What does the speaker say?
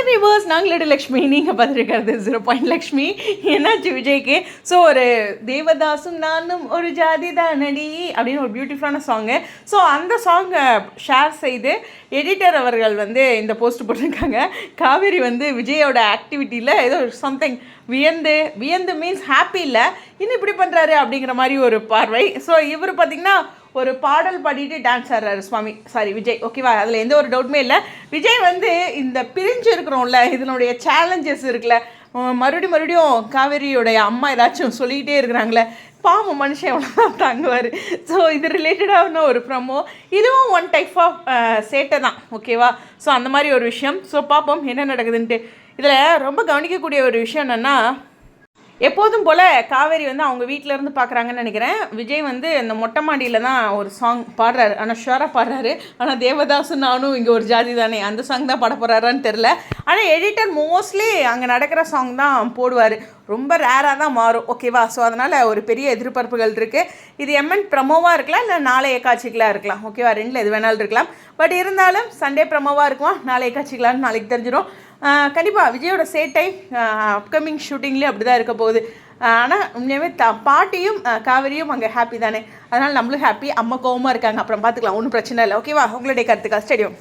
Viewers, நாங்களோட Lakshmi, நீங்கள் பார்த்துருக்கிறது 0 லக்ஷ்மி. என்னாச்சு விஜய்க்கு? ஸோ ஒரு தேவதாசும் நானும் ஒரு ஜாதி தானடி அப்படின்னு ஒரு பியூட்டிஃபுல்லான சாங்கு. ஸோ அந்த சாங்கை ஷேர் செய்து எடிட்டர் அவர்கள் வந்து இந்த போஸ்ட் போட்டிருக்காங்க. காவேரி வந்து விஜயோட ஆக்டிவிட்டியில் ஏதோ சம்திங் வியந்து மீன்ஸ் ஹாப்பி இல்லை, இன்னும் இப்படி பண்ணுறாரு அப்படிங்கிற மாதிரி ஒரு பார்வை. ஸோ இவர் பார்த்திங்கன்னா ஒரு பாடல் பாடிட்டு டான்ஸ் ஆடுறாரு விஜய். ஓகேவா, அதில் எந்த ஒரு டவுட்டுமே இல்லை. விஜய் வந்து இந்த பிரிஞ்சு இருக்கிறோம்ல, இதனுடைய சேலஞ்சஸ் இருக்குல்ல, மறுபடியும் காவேரியோடைய அம்மா ஏதாச்சும் சொல்லிக்கிட்டே இருக்கிறாங்களே, பாவம் மனுஷன் எவ்வளோதான் தாங்குவார். ஸோ இது ரிலேட்டடான ஒரு ப்ரமோ. இதுவும் ஒன் டைப் ஆஃப் சேட்டை தான். ஓகேவா, ஸோ அந்த மாதிரி ஒரு விஷயம். ஸோ பார்ப்போம் என்ன நடக்குதுன்ட்டு. இதில் ரொம்ப கவனிக்கக்கூடிய ஒரு விஷயம் என்னென்னா, எப்போதும் போல் காவேரி வந்து அவங்க வீட்டிலேருந்து பார்க்குறாங்கன்னு நினைக்கிறேன். விஜய் வந்து இந்த மொட்டை மாடியில் தான் ஒரு சாங் பாடுறாரு, ஆனால் ஷுவராக பாடுறாரு. ஆனால் தேவதாசும் நானும் இங்கே ஒரு ஜாதி தானே, அந்த சாங் தான் பாட போகிறாரான்னு தெரில. ஆனால் எடிட்டர் மோஸ்ட்லி அங்கே நடக்கிற சாங் தான் போடுவார், ரொம்ப ரேராக தான் மாறும். ஓகேவா, ஸோ அதனால் ஒரு பெரிய எதிர்பார்ப்புகள் இருக்குது. இது எம்என் ப்ரமோவாக இருக்கலாம், இல்லை நாளைய காட்சிகளாக இருக்கலாம். ஓகேவா, ரெண்டில் எது வேணாலும் இருக்கலாம். பட் இருந்தாலும் சண்டே ப்ரமோவாக இருக்குமா, நாளைய காட்சிகளான்னு நாளைக்கு தெரிஞ்சிடும். கண்டிப்பாக விஜயோட சேட்டை அப்கமிங் ஷூட்டிங்லேயும் அப்படி தான் இருக்க போகுது. ஆனால் உண்மையாகவே பாட்டியும் காவேரியும் அங்கே ஹாப்பி தானே, அதனால் நம்மளும் ஹாப்பி. அம்மா கோவமாக இருக்காங்க, அப்புறம் பார்த்துக்கலாம், ஒன்றும் பிரச்சனை இல்லை. ஓகேவா, உங்களுடைய கருத்துக்கள் ஸ்டேடியம்.